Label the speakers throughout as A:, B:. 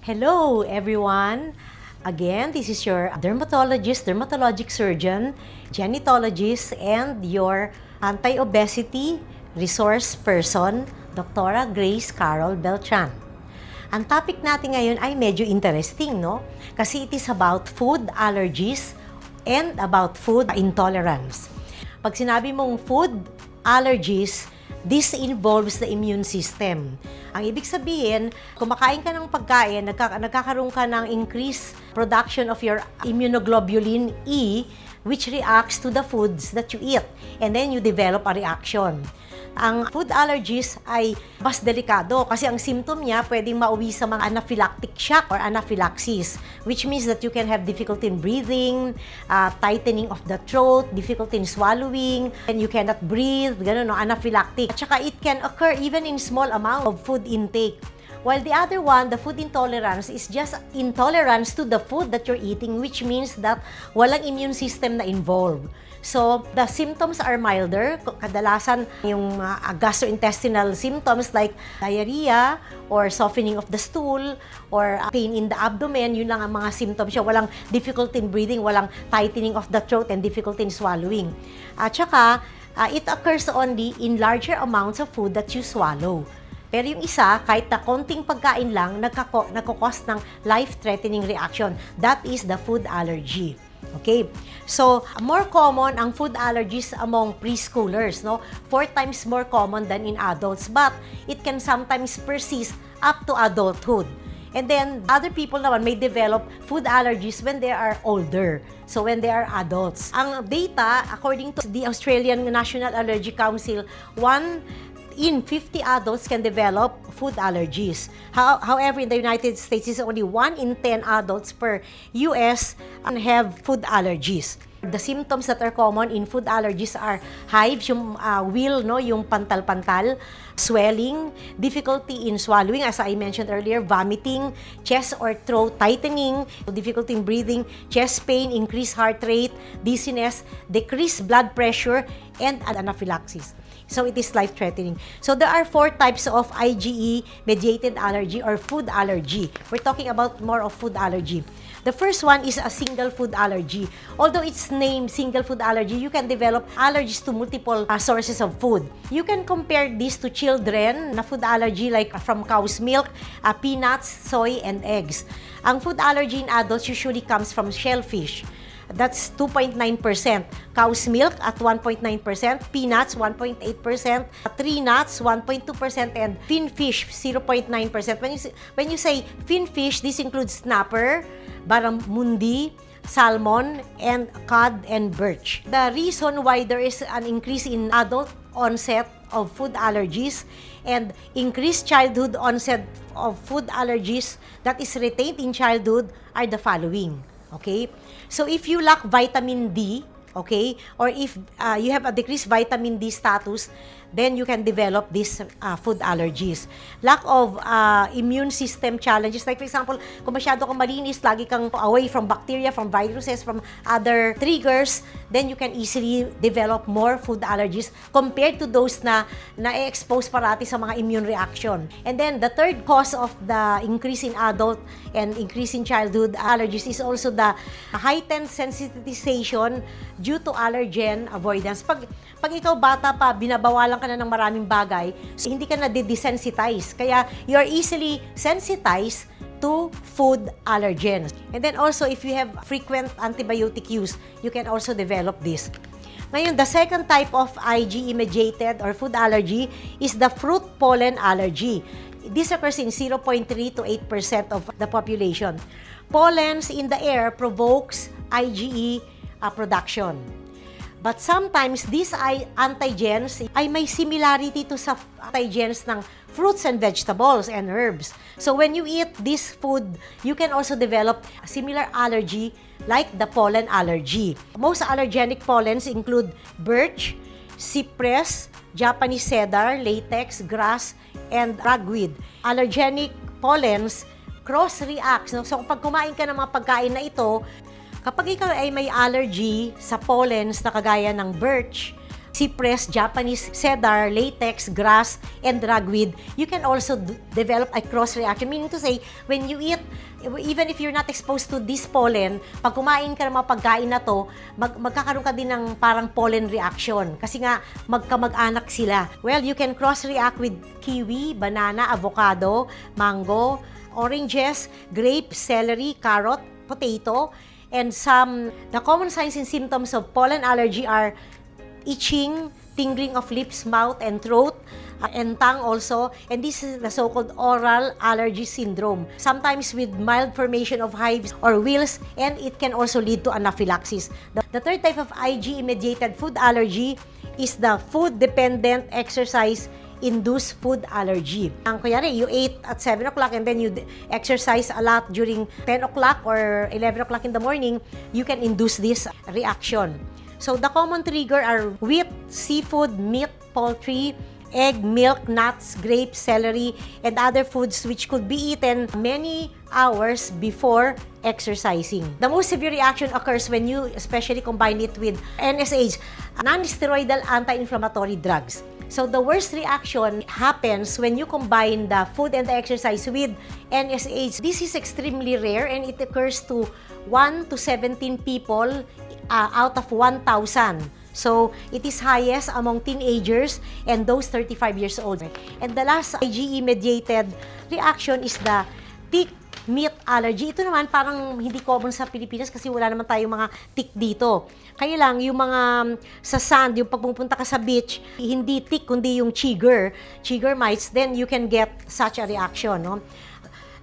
A: Hello, everyone. Again, this is your dermatologist, dermatologic surgeon, genetologist, and your anti-obesity resource person, Dr. Grace Carol Beltran. Ang topic natin ngayon ay medyo interesting, no? Kasi it is about food allergies and about food intolerance. Pag sinabi mong food allergies, this involves the immune system. Ang ibig sabihin, kumakain ka ng pagkain, nagkakaroon ka ng increased production of your immunoglobulin E, which reacts to the foods that you eat. And then you develop a reaction. Ang food allergies ay mas delikado kasi ang symptom niya pwedeng mauwi sa mga anaphylactic shock or anaphylaxis, which means that you can have difficulty in breathing, tightening of the throat, difficulty in swallowing, and you cannot breathe, ganun, no, anaphylactic. At saka it can occur even in small amount of food intake. While the other one, the food intolerance, is just intolerance to the food that you're eating, which means that walang immune system na involved. So, the symptoms are milder. Kadalasan yung gastrointestinal symptoms like diarrhea or softening of the stool or pain in the abdomen, yun lang ang mga symptoms siya. Walang difficulty in breathing, walang tightening of the throat and difficulty in swallowing. At saka, it occurs only in larger amounts of food that you swallow. Pero yung isa, kahit na konting pagkain lang, nagkakos ng life-threatening reaction. That is the food allergy. Okay? So, more common ang food allergies among preschoolers, no? 4 times more common than in adults, but it can sometimes persist up to adulthood. And then, other people naman may develop food allergies when they are older. So, when they are adults. Ang data, according to the Australian National Allergy Council, 1 in 50 adults can develop food allergies. However, in the United States, it's only 1 in 10 adults per US have food allergies. The symptoms that are common in food allergies are hives, yung wheal, no, yung pantal-pantal, swelling, difficulty in swallowing, as I mentioned earlier, vomiting, chest or throat tightening, difficulty in breathing, chest pain, increased heart rate, dizziness, decreased blood pressure, and anaphylaxis. So, it is life-threatening. So, there are 4 types of IgE-mediated allergy or food allergy. We're talking about more of food allergy. The first one is a single food allergy. Although it's named single food allergy, you can develop allergies to multiple sources of food. You can compare this to children na food allergy like from cow's milk, peanuts, soy, and eggs. Ang food allergy in adults usually comes from shellfish. That's 2.9%. Cow's milk at 1.9%, peanuts 1.8%, tree nuts 1.2%, and finfish 0.9%. When you say finfish, this includes snapper, barramundi, salmon, and cod and birch. The reason why there is an increase in adult onset of food allergies and increased childhood onset of food allergies that is retained in childhood are the following. Okay? So, if you lack vitamin D, okay, or if you have a decreased vitamin D status, then you can develop these food allergies. Lack of immune system challenges, like for example, kung masyado kang malinis, lagi kang away from bacteria, from viruses, from other triggers, then you can easily develop more food allergies compared to those na na-expose parati sa mga immune reaction. And then, the third cause of the increase in adult and increase in childhood allergies is also the heightened sensitization due to allergen avoidance. Pag ikaw bata pa, binabawalan ka na ng maraming bagay, so hindi ka na desensitize. Kaya you're easily sensitized to food allergens. And then also, if you have frequent antibiotic use, you can also develop this. Ngayon, the second type of IgE-mediated or food allergy is the fruit pollen allergy. This occurs in 0.3 to 8% of the population. Pollens in the air provokes IgE production. But sometimes, these antigens ay may similarity to sa antigens ng fruits and vegetables and herbs. So, when you eat this food, you can also develop a similar allergy like the pollen allergy. Most allergenic pollens include birch, cypress, Japanese cedar, latex, grass, and ragweed. Allergenic pollens cross-reacts. So, pag kumain ka ng mga pagkain na ito, kapag ikaw ay may allergy sa pollens na kagaya ng birch, cypress, Japanese cedar, latex, grass, and ragweed, you can also develop a cross-reaction. Meaning to say, when you eat, even if you're not exposed to this pollen, pag kumain ka ng mga pagkain na to, magkakaroon ka din ng parang pollen reaction. Kasi nga, magkamag-anak sila. Well, you can cross-react with kiwi, banana, avocado, mango, oranges, grape, celery, carrot, potato, and the common signs and symptoms of pollen allergy are itching, tingling of lips, mouth, and throat, and tongue also. And this is the so-called oral allergy syndrome. Sometimes with mild formation of hives or wheals, and it can also lead to anaphylaxis. The third type of IgE-mediated food allergy is the food-dependent exercise-induced food allergy. Ang kuyari, you ate at 7 o'clock and then you exercise a lot during 10 o'clock or 11 o'clock in the morning, you can induce this reaction. So the common trigger are wheat, seafood, meat, poultry, egg, milk, nuts, grapes, celery, and other foods which could be eaten many hours before exercising. The most severe reaction occurs when you especially combine it with NSAIDs, non-steroidal anti-inflammatory drugs. So the worst reaction happens when you combine the food and the exercise with NSAIDs. This is extremely rare and it occurs to 1 to 17 people out of 1,000. So, it is highest among teenagers and those 35 years old. And the last IgE-mediated reaction is the tick meat allergy. Ito naman parang hindi common sa Pilipinas kasi wala naman tayong mga tick dito. Kaya lang, yung mga sa sand, yung pagpupunta ka sa beach, hindi tick kundi yung chigger mites, then you can get such a reaction. No?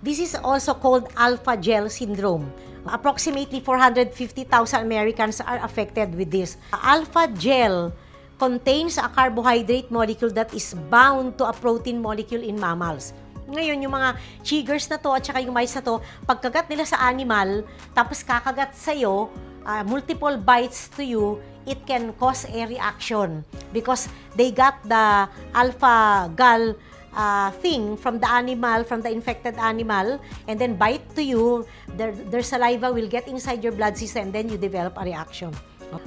A: This is also called alpha gel syndrome. Approximately 450,000 Americans are affected with this. Alpha gel contains a carbohydrate molecule that is bound to a protein molecule in mammals. Ngayon, yung mga chiggers na to at saka yung mice na to, pagkagat nila sa animal, tapos kakagat sa'yo, multiple bites to you, it can cause a reaction because they got the alpha gal thing from the animal, from the infected animal, and then bite to you, their saliva will get inside your blood system and then you develop a reaction.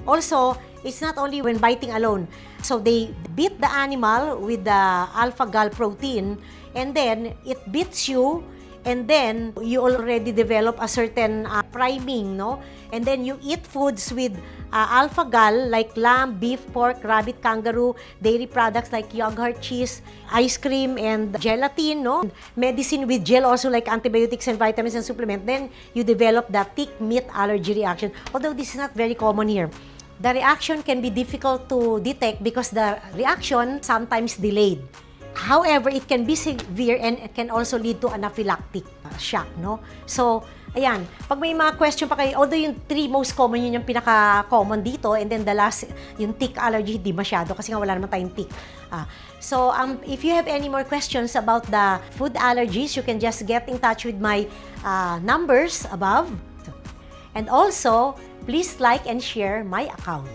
A: Also, it's not only when biting alone. So they beat the animal with the alpha-gal protein and then it beats you and then you already develop a certain priming, no? And then you eat foods with alpha-gal like lamb, beef, pork, rabbit, kangaroo, dairy products like yogurt, cheese, ice cream, and gelatin, no? Medicine with gel also like antibiotics and vitamins and supplement. Then you develop the tick meat allergy reaction. Although this is not very common here. The reaction can be difficult to detect because the reaction sometimes delayed. However, it can be severe and it can also lead to anaphylactic shock, no? So, ayan, pag may mga question pa kayo, although yung 3 most common yun yung pinaka-common dito, and then the last, yung tick allergy, di masyado kasi nga wala naman tayong tick. So, if you have any more questions about the food allergies, you can just get in touch with my numbers above. And also, please like and share my account.